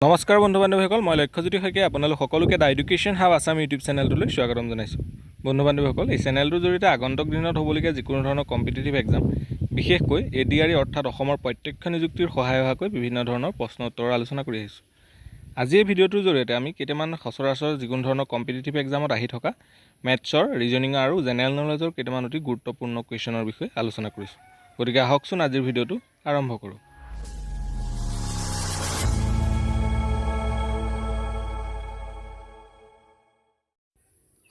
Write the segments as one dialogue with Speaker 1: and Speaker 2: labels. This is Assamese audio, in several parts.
Speaker 1: নমস্কাৰ বন্ধু বান্ধৱীসকল, মই লক্ষ্যজ্যোতি শইকীয়া আপোনালোক সকলোকে the education hub Assam YouTube চেনেলটোলৈ স্বাগতম জনাইছোঁ। বন্ধু বান্ধৱীসকল, এই চেনেলটোৰ জৰিয়তে আগন্তুক দিনত হ'বলগীয়া যিকোনো ধৰণৰ কম্পিটিটিভ এক্সাম, বিশেষকৈ ADRE অৰ্থাৎ অসমৰ প্ৰত্যক্ষ নিযুক্তিৰ সহায় হোৱাকৈ বিভিন্ন ধৰণৰ প্ৰশ্ন উত্তৰ আলোচনা কৰি আহিছোঁ। আজি এই ভিডিঅ'টোৰ জৰিয়তে আমি কেইটামান সচৰাচৰ যিকোনো ধৰণৰ কম্পিটিটিভ এক্সামত আহি থকা মেথছৰ, ৰিজনিঙৰ আৰু জেনেৰেল নলেজৰ কেইটামান অতি গুৰুত্বপূৰ্ণ কুৱেশ্যনৰ বিষয়ে আলোচনা কৰিছোঁ। গতিকে আহকচোন আজিৰ ভিডিঅ'টো আৰম্ভ কৰোঁ।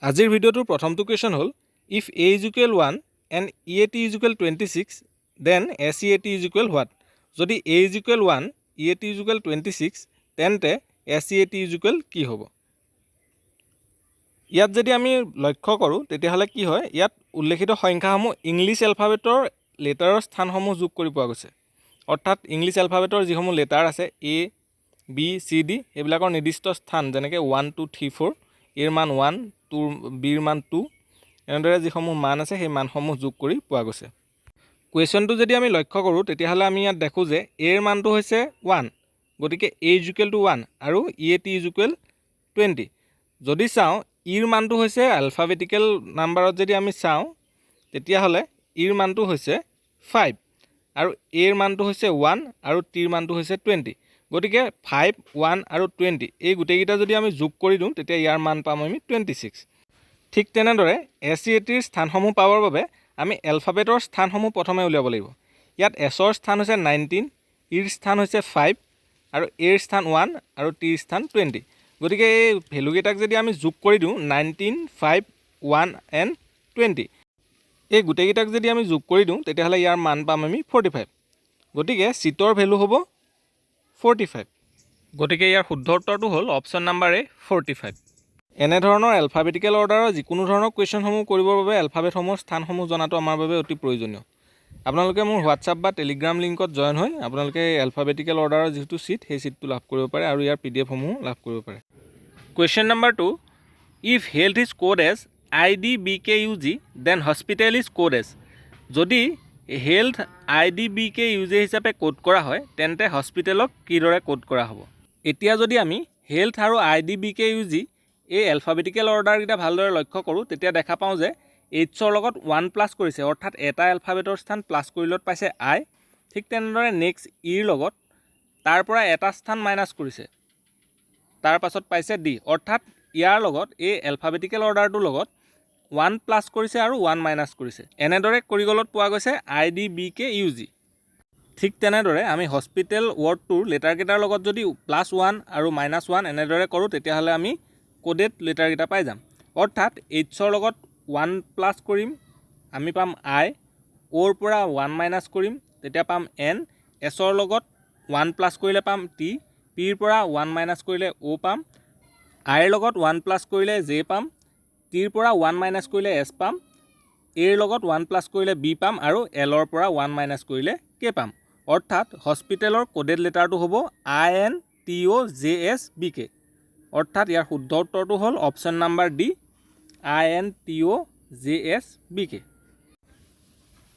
Speaker 1: আজিৰ ভিডিঅ'টোৰ প্ৰথমটো কুৱেশ্যন হ'ল, if a is equal 1 and EAT is equal 26, then SEAT is equal what? যদি a is equal 1, EAT is equal 26, তেন্তে SEAT is equal কি হ'ব? ইয়াত যদি আমি লক্ষ্য কৰোঁ তেতিয়াহ'লে কি হয়, ইয়াত উল্লেখিত সংখ্যাসমূহ ইংলিছ এলফাবেটৰ লেটাৰৰ স্থানসমূহ যোগ কৰি পোৱা গৈছে। অৰ্থাৎ ইংলিছ এলফাবেটৰ যিসমূহ লেটাৰ আছে A, B, C, D এইবিলাকৰ নিৰ্দিষ্ট স্থান, যেনেকৈ 1, 2, 3, 4, এৰ মান 1, বিৰ মান 2, এনেদৰে যিসমূহ মান আছে সেই মানসমূহ যোগ কৰি পোৱা গৈছে। কুৱেশ্যনটো যদি আমি লক্ষ্য কৰোঁ তেতিয়াহ'লে আমি ইয়াত দেখোঁ যে এৰ মানটো হৈছে 1, গতিকে a is equal to 1 আৰু EAT is equal 20। যদি চাওঁ ইৰ মানটো হৈছে এলফাবেটিকেল নাম্বাৰত যদি আমি চাওঁ তেতিয়াহ'লে ইৰ মানটো হৈছে 5 আৰু এৰ মানটো হৈছে 1 আৰু টিৰ মানটো হৈছে 20। গতিকে 5, 1 আৰু 20 এই গোটেইকেইটা যদি আমি যোগ কৰি দিওঁ তেতিয়া ইয়াৰ মান পাম আমি 26। ঠিক তেনেদৰে SEATৰ স্থানসমূহ পাবৰ বাবে আমি এলফাবেটৰ স্থানসমূহ প্ৰথমে উলিয়াব লাগিব। ইয়াত এছৰ স্থান হৈছে 19, ইৰ স্থান হৈছে 5 আৰু এৰ স্থান 1 আৰু টিৰ স্থান 20। গতিকে এই ভেলুকেইটাক যদি আমি যোগ কৰি দিওঁ 19, 5, 1 and 20, এই গোটেইকেইটাক যদি আমি যোগ কৰি দিওঁ তেতিয়াহ'লে ইয়াৰ মান পাম আমি 45। গতিকে চিটৰ ভেলু হ'ব 45। গতিকে ইয়াৰ শুদ্ধ উত্তৰটো হ'ল অপশ্যন নাম্বাৰ A, 45। এনেধৰণৰ এলফাবেটিকেল অৰ্ডাৰৰ যিকোনো ধৰণৰ কুৱেশ্যনসমূহ কৰিবৰ বাবে এলফাবেটসমূহৰ স্থানসমূহ জনাটো আমাৰ বাবে অতি প্ৰয়োজনীয়। আপোনালোকে মোৰ হোৱাটছআপ বা টেলিগ্ৰাম লিংকত জইন হৈ আপোনালোকে এলফাবেটিকেল অৰ্ডাৰৰ যিটো ছিট সেই ছিটটো লাভ কৰিব পাৰে আৰু ইয়াৰ PDF সমূহ লাভ কৰিব পাৰে। Question number 2, if health is coded as IDBKUG, then hospital is coded as. যদি হেল্থ IDBKUG হিচাপে কোড কৰা হয় তেন্তে হস্পিটেলক কিদৰে কোড কৰা হ'ব? এতিয়া যদি আমি হেল্থ আৰু IDBKUG এই এলফাবেটিকেল অৰ্ডাৰকেইটা ভালদৰে লক্ষ্য কৰোঁ তেতিয়া দেখা পাওঁ যে এইচৰ লগত 1 প্লাছ কৰিছে, অৰ্থাৎ এটা এলফাবেটৰ স্থান প্লাছ কৰিলত পাইছে I। ঠিক তেনেদৰে নেক্সট ইৰ লগত তাৰ পৰা এটা স্থান মাইনাছ কৰিছে, তাৰ পাছত পাইছে D, অৰ্থাৎ ইয়াৰ লগত এই এলফাবেটিকেল অৰ্ডাৰটোৰ লগত 1 প্লাছ কৰিছে আৰু 1 মাইনাছ কৰিছে। এনেদৰে কৰি গ'লত পোৱা গৈছে IDBKUG। ঠিক তেনেদৰে আমি হস্পিটেল ৱৰ্ডটোৰ লেটাৰকেইটাৰ লগত যদি +1 আৰু -1 এনেদৰে কৰোঁ তেতিয়াহ'লে আমি কোডেড লেটাৰকেইটা পাই যাম। অৰ্থাৎ এইচৰ লগত 1 প্লাছ কৰিম আমি পাম I, অ'ৰ পৰা 1 মাইনাছ কৰিম তেতিয়া পাম N, এছৰ লগত 1 প্লাছ কৰিলে পাম T, পিৰ পৰা 1 মাইনাছ কৰিলে O পাম, আইৰ লগত 1 প্লাছ কৰিলে J পাম, টিৰ পৰা 1 মাইনাছ কৰিলে S পাম, এৰ লগত 1 প্লাছ কৰিলে B পাম আৰু এলৰ পৰা 1 মাইনাছ কৰিলে K পাম। অৰ্থাৎ হস্পিটেলৰ কোডেড লেটাৰটো হ'ব INTOJSBK। অৰ্থাৎ ইয়াৰ শুদ্ধ উত্তৰটো হ'ল option number D, INTOJSBK।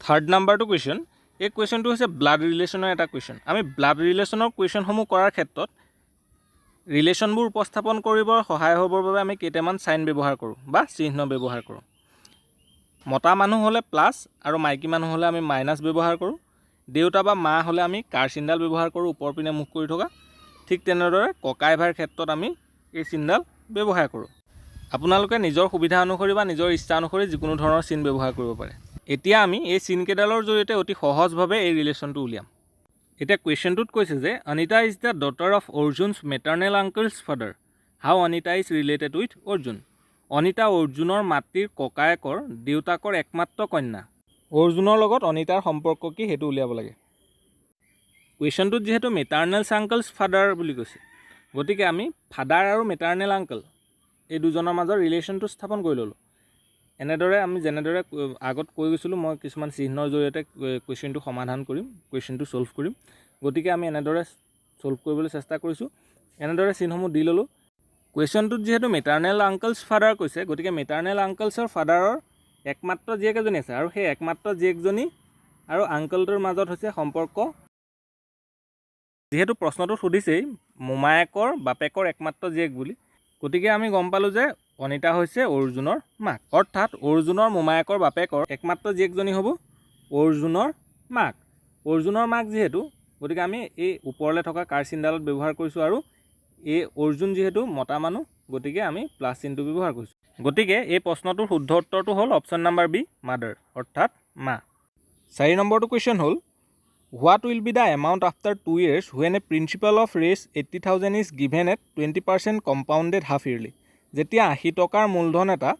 Speaker 1: Third নাম্বাৰটো কুৱেশ্যন, এই কুৱেশ্যনটো হৈছে ব্লাড ৰিলেশ্যনৰ এটা কুৱেশ্যন। আমি ব্লাড ৰিলেশ্যনৰ কুৱেশ্যনসমূহ কৰাৰ ক্ষেত্ৰত ৰিলেশ্যনবোৰ উপস্থাপন কৰিবৰ সহায় হ'বৰ বাবে আমি কেইটামান চাইন ব্যৱহাৰ কৰোঁ বা চিহ্ন ব্যৱহাৰ কৰোঁ। মতা মানুহ হ'লে প্লাছ আৰু মাইকী মানুহ হ'লে আমি মাইনাছ ব্যৱহাৰ কৰোঁ। দেউতা বা মা হ'লে আমি কাৰ চিনডাল ব্যৱহাৰ কৰোঁ ওপৰ পিনে মুখ কৰি থকা। ঠিক তেনেদৰে ককাই ভাইৰ ক্ষেত্ৰত আমি এই চিনডাল ব্যৱহাৰ কৰোঁ। আপোনালোকে নিজৰ সুবিধা অনুসৰি বা নিজৰ ইচ্ছা অনুসৰি যিকোনো ধৰণৰ চিন ব্যৱহাৰ কৰিব পাৰে। এতিয়া আমি এই চিনকেইডালৰ জৰিয়তে অতি সহজভাৱে এই ৰিলেশ্যনটো উলিয়াম। এতিয়া কুৱেশ্যনটোত কৈছে যে Anita is the daughter of Arjun's maternal uncle's father, how Anita is related with Arjun. Anita অৰ্জুনৰ মাতৃৰ ককায়েকৰ দেউতাকৰ একমাত্ৰ কন্যা। অৰ্জুনৰ লগত অনিতাৰ সম্পৰ্ক কি সেইটো উলিয়াব লাগে। কুৱেশ্যনটোত যিহেতু মেটাৰ্নেল আংকলছ ফাদাৰ বুলি কৈছে, গতিকে আমি ফাদাৰ আৰু মেটাৰ্নেল আংকল এই দুজনৰ মাজৰ ৰিলেশ্যনটো স্থাপন কৰি ল'লোঁ। এনেদৰে আমি যেনেদৰে আগত কৈ গৈছিলোঁ, মই কিছুমান চিহ্নৰ জৰিয়তে কুৱেশ্যনটো সমাধান কৰিম, কুৱেশ্যনটো ছল্ভ কৰিম। গতিকে আমি এনেদৰে ছল্ভ কৰিবলৈ চেষ্টা কৰিছোঁ। এনেদৰে চিহ্নসমূহ দি ল'লোঁ। কুৱেশ্যনটোত যিহেতু মেটাৰ্নেল আংকলছ ফাদাৰ কৈছে, গতিকে মেটাৰ্নেল আংকলছৰ ফাদাৰৰ একমাত্ৰ জীয়েক এজনী আছে আৰু সেই একমাত্ৰ জীয়েকজনী আৰু আংকলটোৰ মাজত হৈছে সম্পৰ্ক যিহেতু প্ৰশ্নটো সুধিছেই মোমায়েকৰ বাপেকৰ একমাত্ৰ জীয়েক বুলি, গতিকে আমি গম পালোঁ যে অনিতা হৈছে অৰ্জুনৰ মাক, অৰ্থাৎ অৰ্জুনৰ মোমায়েকৰ বাপেকৰ একমাত্ৰ জীয়েকজনী হ'ব অৰ্জুনৰ মাক। অৰ্জুনৰ মাক যিহেতু, গতিকে আমি এই ওপৰলৈ থকা কাৰ চিনডালত ব্যৱহাৰ কৰিছোঁ, আৰু এই অৰ্জুন যিহেতু মতা মানুহ, গতিকে আমি প্লাছ চিনটো ব্যৱহাৰ কৰিছোঁ। গতিকে এই প্ৰশ্নটোৰ শুদ্ধ উত্তৰটো হ'ল অপশ্যন নাম্বাৰ বি, মাদাৰ, অৰ্থাৎ মা। 4 নম্বৰটো কুৱেশ্যন হ'ল, what will be the amount after 2 years when a principal of ৰেছ 80,000 is given at 20% compounded half yearly. যেতিয়া 80 টকাৰ মূলধন এটা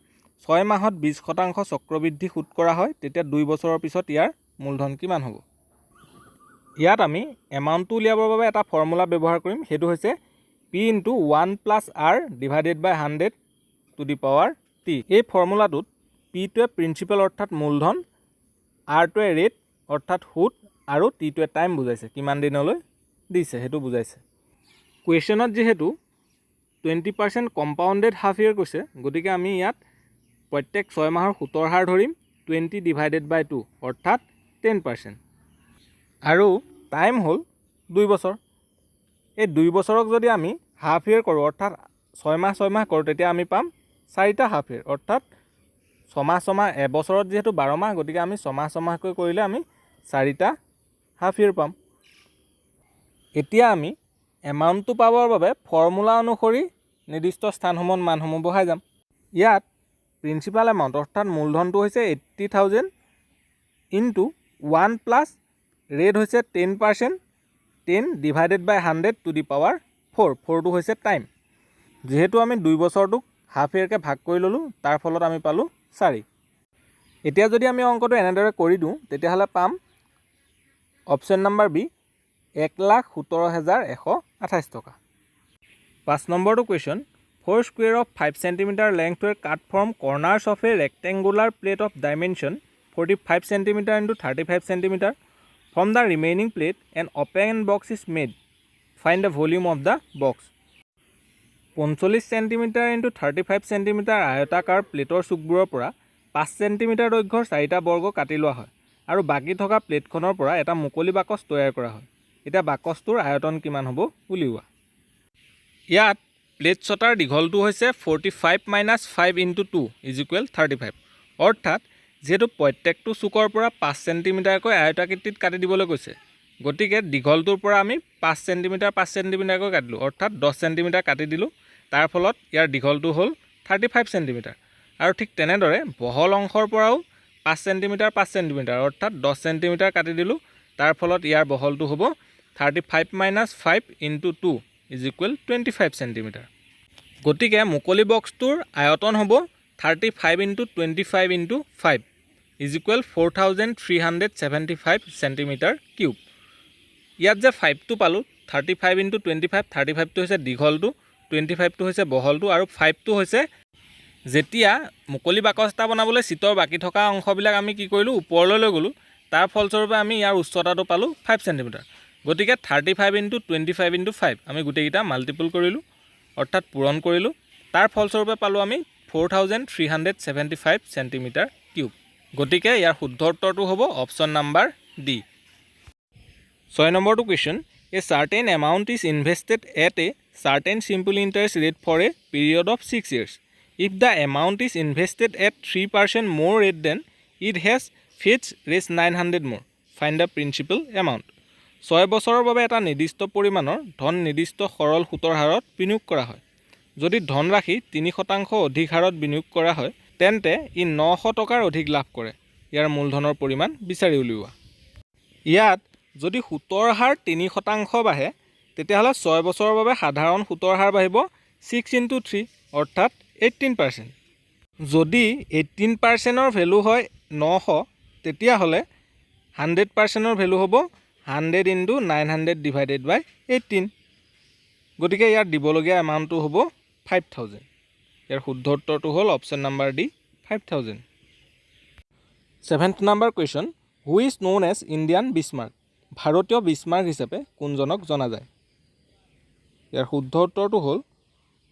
Speaker 1: 6 মাহত 20% চক্ৰবৃদ্ধি সুদ কৰা হয়, তেতিয়া 2 বছৰৰ পিছত ইয়াৰ মূলধন কিমান হ'ব? ইয়াত আমি এমাউণ্টটো উলিয়াবৰ বাবে এটা ফৰ্মুলা ব্যৱহাৰ কৰিম, সেইটো হৈছে P × 1 + R / 100 to the power T। এই ফৰ্মুলাটোত Pটোৱে প্ৰিন্সিপাল অৰ্থাৎ মূলধন, Rটোৱে ৰেট অৰ্থাৎ সুদ, আৰু Tটোৱে টাইম বুজাইছে, কিমান দিনলৈ দিছে সেইটো বুজাইছে। কুৱেশ্যনত যিহেতু 20% কম্পাউণ্ডেড হাফ ইয়েৰ কৈছে, গতিকে আমি ইয়াত প্ৰত্যেক 6 মাহৰ সুতৰ হাৰ ধৰিম 20 / 2 অৰ্থাৎ 10%, আৰু টাইম হ'ল 2 বছৰ। এই 2 বছৰক যদি আমি হাফ ইয়েৰ কৰোঁ, অৰ্থাৎ 6 মাহ কৰোঁ, তেতিয়া আমি পাম 4টা হাফ ইয়েৰ, অৰ্থাৎ 6 মাহ এবছৰত যিহেতু 12 মাহ, গতিকে আমি 6 মাহকৈ কৰিলে আমি 4টা হাফ ইয়েৰ পাম। এতিয়া আমি এমাউণ্টটো পাবৰ বাবে ফৰ্মুলা অনুসৰি নিৰ্দিষ্ট স্থানসমূহত মানসমূহ বহাই যাম। ইয়াত প্ৰিন্সিপাল এমাউণ্ট অৰ্থাৎ মূলধনটো হৈছে 80,000 × 1 + ৰেট হৈছে 10%, 10 / 100 to the power 4, 4টো হৈছে টাইম। যিহেতু আমি 2 বছৰটোক হাফ ইয়েৰকৈ ভাগ কৰি ল'লোঁ, তাৰ ফলত আমি পালোঁ 4। এতিয়া যদি আমি অংকটো এনেদৰে কৰি দিওঁ, তেতিয়াহ'লে পাম অপশ্যন নাম্বাৰ বি, 1,17,128 টকা। 5 নম্বৰটো question, 4 square of 5 cm length were cut from corners of a rectangular plate of dimension 45 cm × 35 cm. From the remaining plate, an open box is made. Find the volume of the box. 45 cm × 35 cm আয়তাকাৰ প্লেটৰ চুকবোৰৰ পৰা 5 cm দৈৰ্ঘ্যৰ 4টা বৰ্গ কাটি লোৱা হয়, আৰু বাকী থকা প্লেটখনৰ পৰা এটা মুকলি বাকচ তৈয়াৰ কৰা হয়। এতিয়া বাকচটোৰ আয়তন কিমান হ'ব উলিওৱা। ইয়াত প্লেট ছটাৰ দীঘলটো হৈছে 45 - 5 × 2 = 35, অৰ্থাৎ যিহেতু প্ৰত্যেকটো চুকৰ পৰা 5 চেণ্টিমিটাৰকৈ আয়তাকৃতিত কাটি দিবলৈ কৈছে, গতিকে দীঘলটোৰ পৰা আমি 5 চেণ্টিমিটাৰ কাটিলোঁ, অৰ্থাৎ 10 চেণ্টিমিটাৰ কাটি দিলোঁ। তাৰ ফলত ইয়াৰ দীঘলটো হ'ল 35 চেণ্টিমিটাৰ, আৰু ঠিক তেনেদৰে বহল অংশৰ পৰাও 5 চেণ্টিমিটাৰ অৰ্থাৎ 10 চেণ্টিমিটাৰ কাটি দিলোঁ। তাৰ ফলত ইয়াৰ বহলটো হ'ব 35 - 5 × 2 = 25 চেণ্টিমিটাৰ। গতিকে মুকলি বক্সটোৰ আয়তন হ'ব 35 × 25 × 5 = 4,375 চেণ্টিমিটাৰ কিউব। ইয়াত যে 5টো পালোঁ, 35 × 25, 35টো হৈছে দীঘলটো, 25টো হৈছে বহলটো, আৰু 5টো হৈছে যেতিয়া মুকলি বাকচ এটা বনাবলৈ চিটৰ বাকী থকা অংশবিলাক আমি কি কৰিলোঁ, ওপৰলৈ লৈ গ'লোঁ। তাৰ ফলস্বৰূপে আমি ইয়াৰ উচ্চতাটো পালোঁ 5 চেণ্টিমিটাৰ। গতিকে 35 × 25 × 5 আমি গোটেইকেইটা মাল্টিপুল কৰিলোঁ, অৰ্থাৎ পূৰণ কৰিলোঁ। তাৰ ফলস্বৰূপে পালোঁ আমি 4,375 চেণ্টিমিটাৰ কিউব। গতিকে ইয়াৰ শুদ্ধ উত্তৰটো হ'ব অপশ্যন নাম্বাৰ ডি। 6 নম্বৰটো question, a certain amount is invested at a certain simple interest rate for a period of 6 years. If the amount is invested at 3% more rate than it has fetched raise 900 more. Find the principal amount. 6 বছৰৰ বাবে এটা নিৰ্দিষ্ট পৰিমাণৰ ধন নিৰ্দিষ্ট সৰল সুতৰ হাৰত বিনিয়োগ কৰা হয়। যদি ধনৰাশি 3% অধিক হাৰত বিনিয়োগ কৰা হয়, তেন্তে ই 900 টকাৰ অধিক লাভ কৰে। ইয়াৰ মূলধনৰ পৰিমাণ বিচাৰি উলিওৱা। ইয়াত যদি সুতৰ হাৰ 3% বাঢ়ে, তেতিয়াহ'লে 6 বছৰৰ বাবে সাধাৰণ সুতৰ হাৰ বাঢ়িব 6 × 3 অৰ্থাৎ 18%। যদি 18%ৰ ভেলু হয় 900, তেতিয়াহ'লে 100%ৰ ভেলু হ'ব 100 × 900 / 18। গতিকে ইয়াৰ দিবলগীয়া এমাউণ্টটো হ'ব 5,000। ইয়াৰ শুদ্ধ উত্তৰটো হ'ল option number D, 5,000। 7th number question, who is known as Indian Bismarck? ভাৰতীয় বিছমাৰ্ক হিচাপে কোনজনক জনা যায়? ইয়াৰ শুদ্ধ উত্তৰটো হ'ল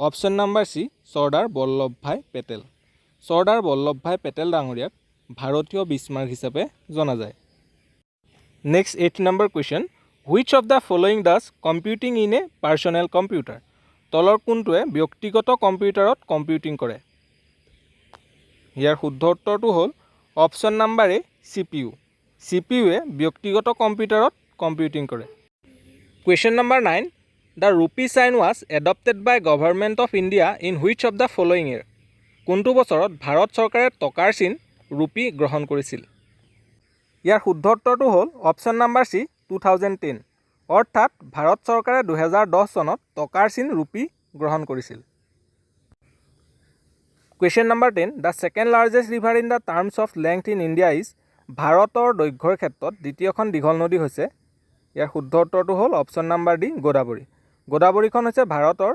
Speaker 1: option number C, Sardar Vallabhbhai Patel. Sardar Vallabhbhai Patel ডাঙৰীয়াক ভাৰতীয় বিছমাৰ্ক হিচাপে জনা যায়। Next 8th number question, which of the following does computing in a personal computer? তলৰ কোনটোৱে ব্যক্তিগত কম্পিউটাৰত কম্পিউটিং কৰে? ইয়াৰ শুদ্ধ উত্তৰটো হ'ল অপশ্যন নাম্বাৰ এ CPU। CPUৱে ব্যক্তিগত কম্পিউটাৰত কম্পিউটিং কৰে। Question number 9, the rupee sign was adopted by government of India in which of the following year? কোনটো বছৰত ভাৰত চৰকাৰে টকাৰ চিন ৰুপি গ্ৰহণ কৰিছিল? ইয়াৰ শুদ্ধ উত্তৰটো হ'ল অপশ্যন নাম্বাৰ চি 2010। অৰ্থাৎ ভাৰত চৰকাৰে 2010 চনত টকাৰ চিন ৰুপি গ্ৰহণ কৰিছিল। Question number 10, the second largest river in the terms of length in India is? ভাৰতৰ দৈৰ্ঘ্যৰ ক্ষেত্ৰত দ্বিতীয়খন দীঘল নদী হৈছে? ইয়াৰ শুদ্ধ উত্তৰটো হ'ল অপশ্যন নাম্বাৰ ডি গোদাবৰী। গোদাবৰীখন হৈছে ভাৰতৰ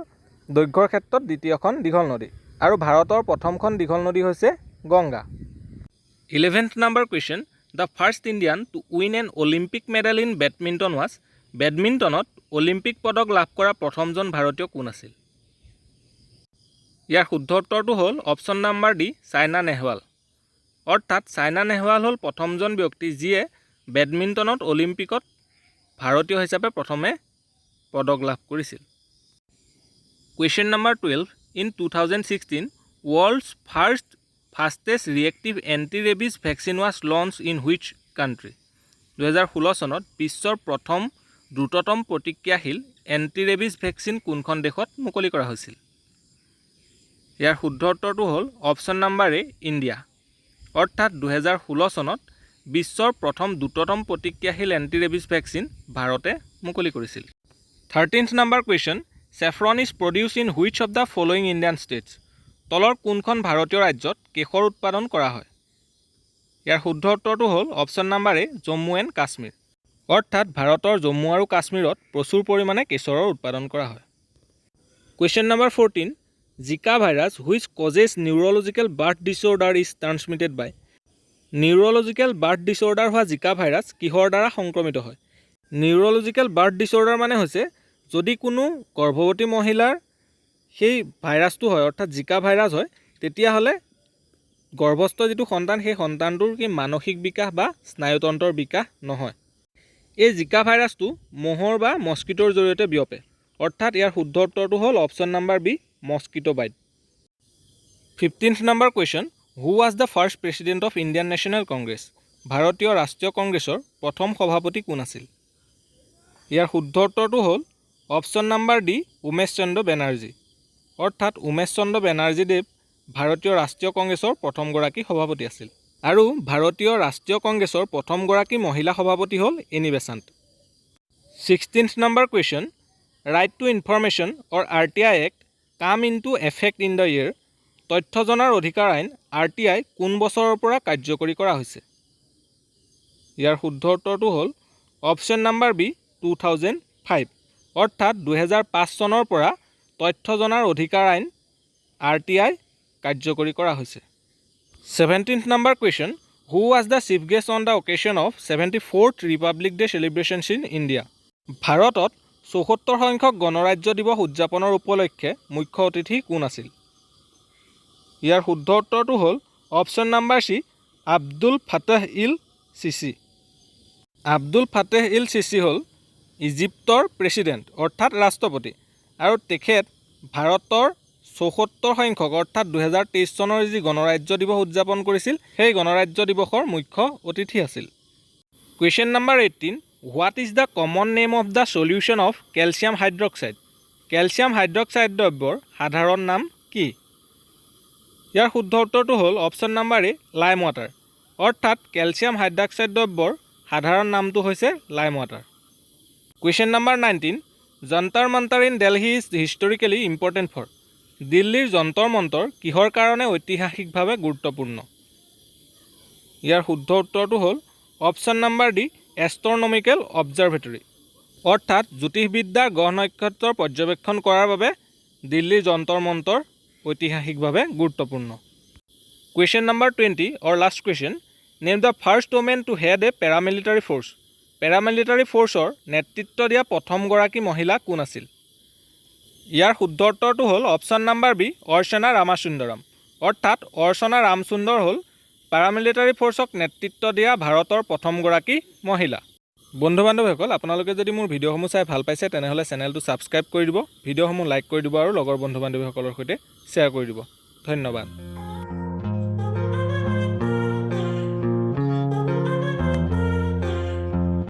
Speaker 1: দৈৰ্ঘ্যৰ ক্ষেত্ৰত দ্বিতীয়খন দীঘল নদী আৰু ভাৰতৰ প্ৰথমখন দীঘল নদী হৈছে Ganga. 11th number question, the first Indian to win an Olympic medal in badminton was? বেডমিণ্টনত অলিম্পিক পদক লাভ কৰা প্ৰথমজন ভাৰতীয় কোন আছিল? ইয়াৰ শুদ্ধ উত্তৰটো হ'ল option number D Saina Nehwal. অৰ্থাৎ চাইনা নেহৱাল হ'ল প্ৰথমজন ব্যক্তি যিয়ে বেডমিণ্টনত অলিম্পিকত ভাৰতীয় হিচাপে প্ৰথমে পদক লাভ কৰিছিল। Question number 12, in 2016 world's fastest reactive anti rabies vaccine was launched in which country? 2016 চনত বিশ্বৰ প্ৰথম দ্ৰুততম প্ৰতিক্ৰিয়াশীল এণ্টি ৰেবিজ ভেকচিন কোনখন দেশত মুকলি কৰা হৈছিল? ইয়াৰ শুদ্ধ উত্তৰটো হ'ল অপশ্যন নাম্বাৰ এ ইণ্ডিয়া। অৰ্থাৎ 2016 চনত বিশ্বৰ প্ৰথম দ্ৰুততম প্ৰতিক্ৰিয়াশীল এণ্টি ৰেবিজ ভেকচিন ভাৰতে মুকলি কৰিছিল। 13th number question, saffron is produce in which of the following Indian states? তলৰ কোনখন ভাৰতীয় ৰাজ্যত কেশৰ উৎপাদন কৰা হয়? ইয়াৰ শুদ্ধ উত্তৰটো হ'ল option number A Jammu and Kashmir. অৰ্থাৎ ভাৰতৰ জম্মু আৰু কাশ্মীৰত প্ৰচুৰ পৰিমাণে কেশৰৰ উৎপাদন কৰা হয়। Question number 14, Zika virus which causes neurological birth disorder is transmitted by? Neurological birth disorder হোৱা জিকা ভাইৰাছ কিহৰ দ্বাৰা সংক্ৰমিত হয়? নিউৰলজিকেল বাৰ্থ ডিছঅৰ্ডাৰ মানে হৈছে যদি কোনো গৰ্ভৱতী মহিলাৰ সেই ভাইৰাছটো হয়, অৰ্থাৎ জিকা ভাইৰাছ হয়, তেতিয়াহ'লে গৰ্ভস্থ যিটো সন্তান সেই সন্তানটোৰ কি মানসিক বিকাশ বা স্নায়ুতন্ত্ৰৰ বিকাশ নহয়। এই জিকা ভাইৰাছটো মহৰ বা মস্কিটোৰ জৰিয়তে বিয়পে। অৰ্থাৎ ইয়াৰ শুদ্ধ উত্তৰটো হ'ল option number B mosquito bite. 15th number question, who was the first president of Indian National Congress? ভাৰতীয় ৰাষ্ট্ৰীয় কংগ্ৰেছৰ প্ৰথম সভাপতি কোন আছিল? ইয়াৰ শুদ্ধ উত্তৰটো হ'ল অপশ্যন নাম্বাৰ ডি উমেশ চন্দ্ৰ বেনাৰ্জী। অৰ্থাৎ উমেশ চন্দ্ৰ বেনাৰ্জীদেৱ ভাৰতীয় ৰাষ্ট্ৰীয় কংগ্ৰেছৰ প্ৰথমগৰাকী সভাপতি আছিল। আৰু ভাৰতীয় ৰাষ্ট্ৰীয় কংগ্ৰেছৰ প্ৰথমগৰাকী মহিলা সভাপতি হ'ল Annie Besant. 16th number question, right to information or RTI act came into effect in the year? তথ্য জনাৰ অধিকাৰ আইন RTI কোন বছৰৰ পৰা কাৰ্যকৰী কৰা হৈছে? ইয়াৰ শুদ্ধ উত্তৰটো হ'ল অপশ্যন নাম্বাৰ বি 2005। অৰ্থাৎ 2005 চনৰ পৰা তথ্য জনাৰ অধিকাৰ আইন RTI কাৰ্যকৰী কৰা হৈছে। 17th number question, who was the chief guest on the occasion of 74th republic day celebrations in India? ভাৰতত 74 সংখ্যক গণৰাজ্য দিৱস উদযাপনৰ উপলক্ষে মুখ্য অতিথি কোন আছিল? ইয়াৰ শুদ্ধ উত্তৰটো হ'ল option number C Abdul Fattah el Sisi. Abdul Fattah el Sisi হ'ল ইজিপ্তৰ প্ৰেছিডেণ্ট অৰ্থাৎ ৰাষ্ট্ৰপতি আৰু তেখেত ভাৰতৰ 74 সংখ্যক অৰ্থাৎ 2023 চনৰ যি গণৰাজ্য দিৱস উদযাপন কৰিছিল সেই গণৰাজ্য দিৱসৰ মুখ্য অতিথি আছিল। Question number 18, what is the common name of the solution of calcium hydroxide? Calcium hydroxide দ্ৰব্যৰ সাধাৰণ নাম কি? ইয়াৰ শুদ্ধ উত্তৰটো হ'ল option number A lime water. অৰ্থাৎ কেলছিয়াম হাইড্ৰক্সাইড দ্ৰব্যৰ সাধাৰণ নামটো হৈছে lime water. Question number 19, Jantar Mantar in Delhi is historically important for? দিল্লীৰ যন্তৰ মন্তৰ কিহৰ কাৰণে ঐতিহাসিকভাৱে গুৰুত্বপূৰ্ণ? ইয়াৰ শুদ্ধ উত্তৰটো হ'ল অপশ্যন নাম্বাৰ ডি এষ্ট্ৰনমিকেল অবজাৰভেটৰী। অৰ্থাৎ জ্যোতিষবিদ্যাৰ গ্ৰহ নক্ষত্ৰৰ পৰ্যবেক্ষণ কৰাৰ বাবে দিল্লীৰ যন্তৰ মন্তৰ ঐতিহাসিকভাৱে গুৰুত্বপূৰ্ণ। Question number 20 or last question, name the first women to head a paramilitary force? Paramilitary ফ'ৰ্চৰ নেতৃত্ব দিয়া প্ৰথমগৰাকী মহিলা কোন আছিল? ইয়াৰ শুদ্ধ উত্তৰটো হ'ল অপশ্যন নাম্বাৰ বি অৰ্চনা ৰামাচুন্দৰম। অৰ্থাৎ অৰ্চনা ৰামচুন্দৰ হ'ল পেৰামিলিটাৰী ফ'ৰ্চক নেতৃত্ব দিয়া ভাৰতৰ প্ৰথমগৰাকী মহিলা। বন্ধু বান্ধৱীসকল আপোনালোকে যদি মোৰ ভিডিঅ'সমূহ চাই ভাল পাইছে তেনেহ'লে চেনেলটো ছাবস্ক্ৰাইব কৰি দিব, ভিডিঅ'সমূহ লাইক কৰি দিব আৰু লগৰ বন্ধু বান্ধৱীসকলৰ সৈতে শ্বেয়াৰ কৰি দিব। ধন্যবাদ।